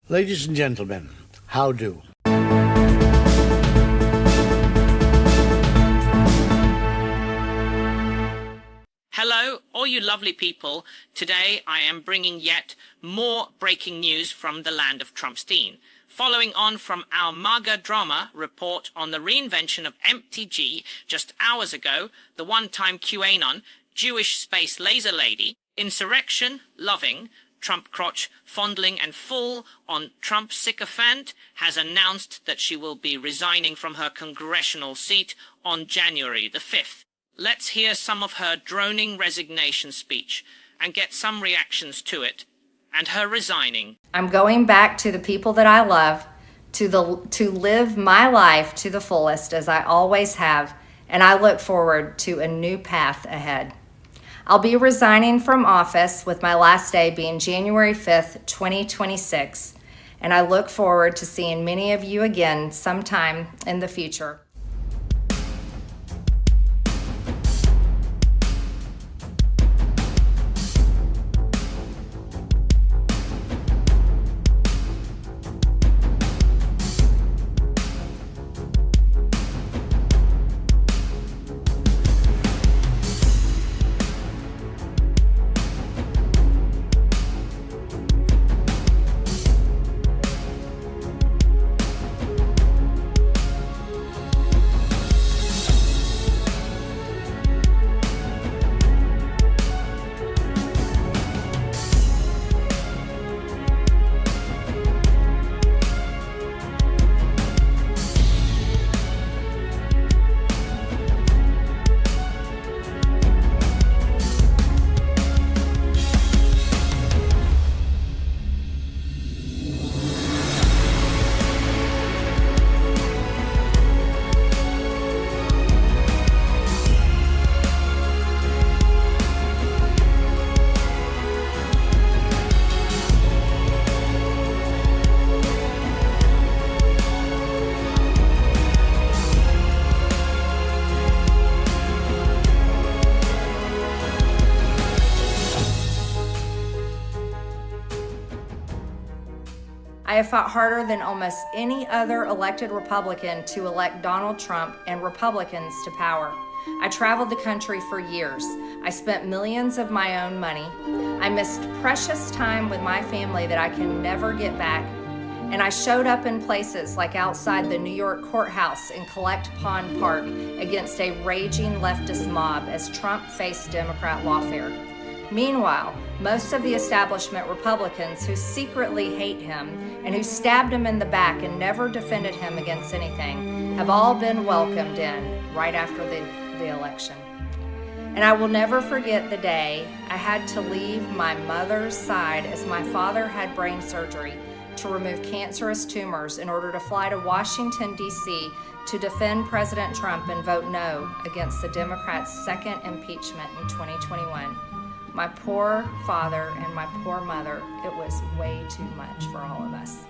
Ladies and gentlemen, how do? Hello, all you lovely people. Today I am bringing yet more breaking news from the land of TrumpStein. Following on from our MAGA drama report on the reinvention of MTG just hours ago, the one-time QAnon, Jewish space laser lady, insurrection-loving, Trump crotch fondling and full on Trump sycophant has announced that she will be resigning from her congressional seat on January the 5th. Let's hear some of her droning resignation speech and get some reactions to it and her resigning. I'm going back to the people that I love, to live my life to the fullest as I always have, and I look forward to a new path ahead. I'll be resigning from office with my last day being January 5th, 2026, and I look forward to seeing many of you again sometime in the future. I have fought harder than almost any other elected Republican to elect Donald Trump and Republicans to power. I traveled the country for years. I spent millions of my own money. I missed precious time with my family that I can never get back. And I showed up in places like outside the New York courthouse in Collect Pond Park against a raging leftist mob as Trump faced Democrat lawfare. Meanwhile, most of the establishment Republicans who secretly hate him and who stabbed him in the back and never defended him against anything have all been welcomed in right after the election. And I will never forget the day I had to leave my mother's side as my father had brain surgery to remove cancerous tumors in order to fly to Washington, D.C. to defend President Trump and vote no against the Democrats' second impeachment in 2021. My poor father and my poor mother, it was way too much for all of us.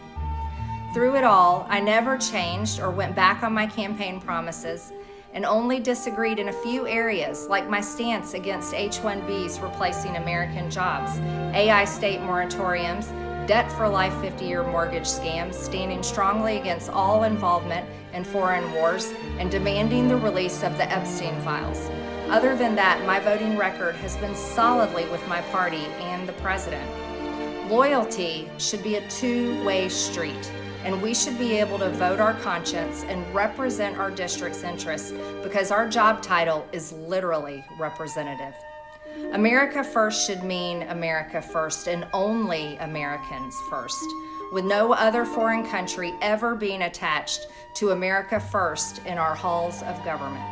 Through it all, I never changed or went back on my campaign promises and only disagreed in a few areas, like my stance against H-1Bs replacing American jobs, AI state moratoriums, debt-for-life 50-year mortgage scams, standing strongly against all involvement in foreign wars, and demanding the release of the Epstein files. Other than that, my voting record has been solidly with my party and the president. Loyalty should be a two-way street, and we should be able to vote our conscience and represent our district's interests because our job title is literally representative. America first should mean America first and only Americans first, with no other foreign country ever being attached to America first in our halls of government.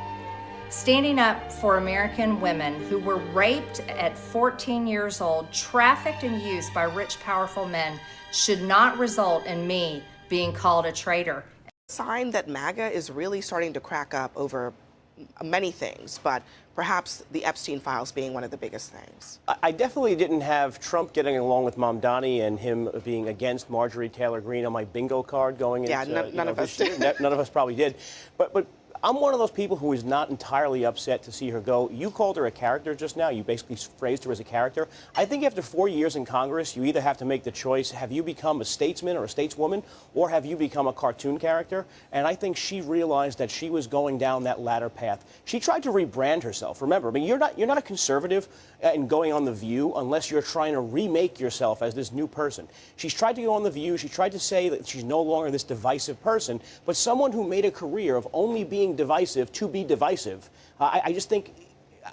Standing up for American women who were raped at 14 years old, trafficked and used by rich, powerful men should not result in me being called a traitor. Sign that MAGA is really starting to crack up over many things, but perhaps the Epstein files being one of the biggest things. I definitely didn't have Trump getting along with Mom Donnie and him being against Marjorie Taylor Greene on my bingo card going into none of us did. None of us probably did. But I'm one of those people who is not entirely upset to see her go. You called her a character just now. You basically phrased her as a character. I think after 4 years in Congress, you either have to make the choice, have you become a statesman or a stateswoman, or have you become a cartoon character? And I think she realized that she was going down that latter path. She tried to rebrand herself. Remember, I mean, you're not a conservative in going on The View unless you're trying to remake yourself as this new person. She's tried to go on The View. She tried to say that she's no longer this divisive person, but someone who made a career of only being divisive to be divisive. I just think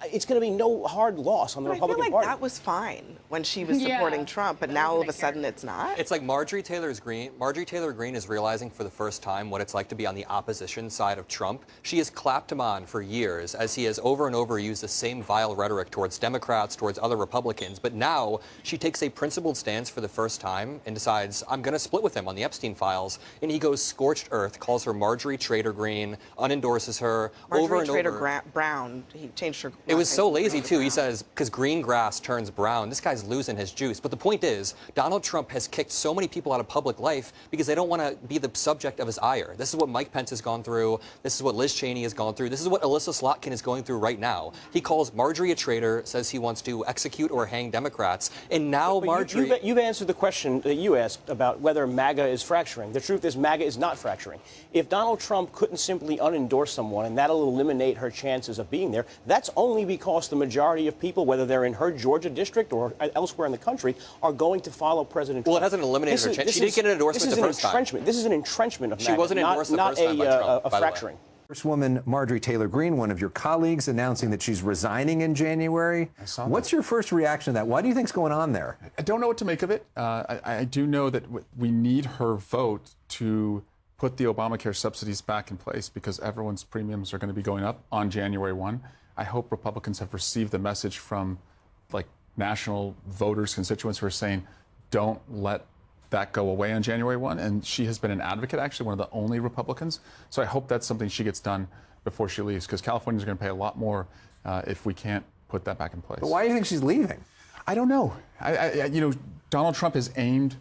it's going to be no hard loss on the Republican Party. I feel like that was fine when she was supporting Trump, but now all of a sudden it's not. It's like Marjorie Taylor Greene is realizing for the first time what it's like to be on the opposition side of Trump. She has clapped him on for years as he has over and over used the same vile rhetoric towards Democrats, towards other Republicans. But now she takes a principled stance for the first time and decides, I'm going to split with him on the Epstein files. And he goes scorched earth, calls her Marjorie Trader Greene, unendorses her over and over. Marjorie Brown, he changed her. It was so lazy, too. He says, because green grass turns brown. This guy's losing his juice. But the point is, Donald Trump has kicked so many people out of public life because they don't want to be the subject of his ire. This is what Mike Pence has gone through. This is what Liz Cheney has gone through. This is what Alyssa Slotkin is going through right now. He calls Marjorie a traitor, says he wants to execute or hang Democrats. And now Marjorie... You've answered the question that you asked about whether MAGA is fracturing. The truth is MAGA is not fracturing. If Donald Trump couldn't simply unendorse someone and that'll eliminate her chances of being there, that's only because the majority of people, whether they're in her Georgia district or elsewhere in the country, are going to follow President Trump. Well, it hasn't eliminated her chance. She didn't get an endorsement the first time. This is an entrenchment of MAGA. She wasn't endorsed the first time by Trump, a fracturing. Congresswoman Marjorie Taylor Greene, one of your colleagues, announcing that she's resigning in January. What's your first reaction to that? What do you think's going on there? I don't know what to make of it. I do know that we need her vote to put the Obamacare subsidies back in place because everyone's premiums are going to be going up on January 1. I hope Republicans have received the message from like national voters, constituents who are saying, don't let that go away on January 1. And she has been an advocate, actually, one of the only Republicans. So I hope that's something she gets done before she leaves, because Californians are going to pay a lot more if we can't put that back in place. But why do you think she's leaving? I don't know. Donald Trump has aimed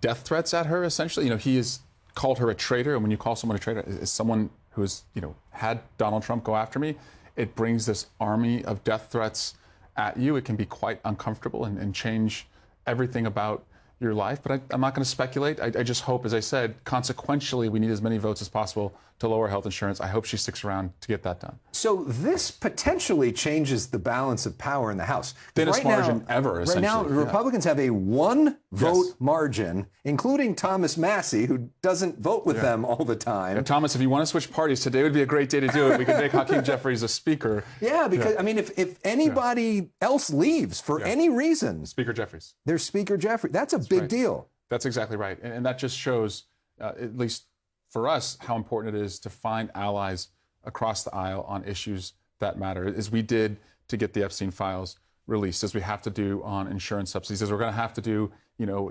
death threats at her, essentially. He has called her a traitor. And when you call someone a traitor, is someone who has, had Donald Trump go after me, it brings this army of death threats at you. It can be quite uncomfortable and change everything about your life. But I'm not going to speculate. I just hope, as I said, consequentially, we need as many votes as possible to lower health insurance. I hope she sticks around to get that done. So this potentially changes the balance of power in the House. Thinnest margin ever, essentially. Right now, Republicans have a one-vote margin, including Thomas Massey, who doesn't vote with them all the time. Yeah, Thomas, if you want to switch parties, today would be a great day to do it. We could make Hakeem Jeffries a speaker. Yeah, because, I mean, if anybody else leaves for any reason... Speaker Jeffries. There's Speaker Jeffries. That's a big deal. That's exactly right. And that just shows, at least for us, how important it is to find allies across the aisle on issues that matter, as we did to get the Epstein files released, as we have to do on insurance subsidies, as we're going to have to do,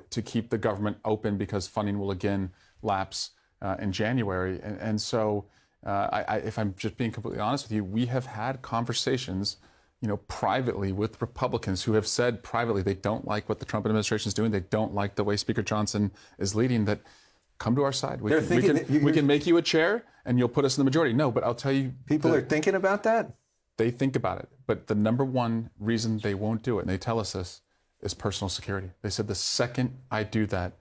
to keep the government open because funding will again lapse in January. And so, if I'm just being completely honest with you, we have had conversations, privately with Republicans who have said privately they don't like what the Trump administration is doing. They don't like the way Speaker Johnson is leading. That come to our side. We can make you a chair and you'll put us in the majority. No, but I'll tell you. People are thinking about that? They think about it. But the number one reason they won't do it, and they tell us this, is personal security. They said the second I do that,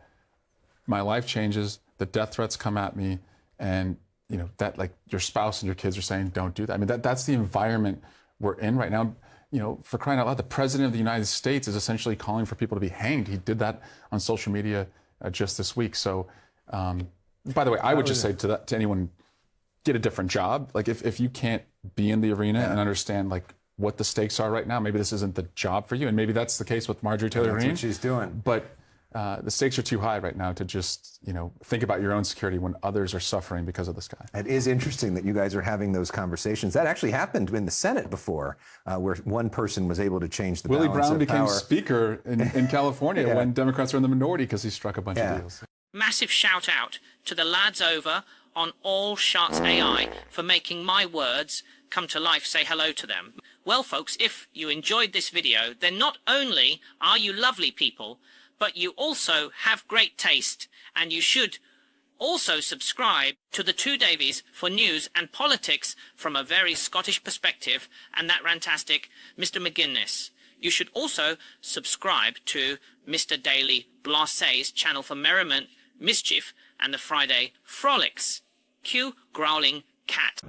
my life changes, the death threats come at me, and that like your spouse and your kids are saying, don't do that. I mean, that's the environment we're in right now. For crying out loud, the president of the United States is essentially calling for people to be hanged. He did that on social media just this week. So, by the way, I would just say to anyone, get a different job. Like if you can't be in the arena and understand like what the stakes are right now, maybe this isn't the job for you. And maybe that's the case with Marjorie Taylor Greene. That's what she's doing. But the stakes are too high right now to just, think about your own security when others are suffering because of this guy. It is interesting that you guys are having those conversations. That actually happened in the Senate before, where one person was able to change the balance of power. Willie Brown became speaker in California when Democrats were in the minority because he struck a bunch of deals. Massive shout out to the lads over on ALLSharts AI for making my words come to life. Say hello to them. Well, folks, if you enjoyed this video, then not only are you lovely people, but you also have great taste, and you should also subscribe to the Two Davies for news and politics from a very Scottish perspective, and that rantastic Mr. McGuinness. You should also subscribe to Mr. Daily Blasé's channel for merriment, mischief, and the Friday Frolics. Cue growling cat.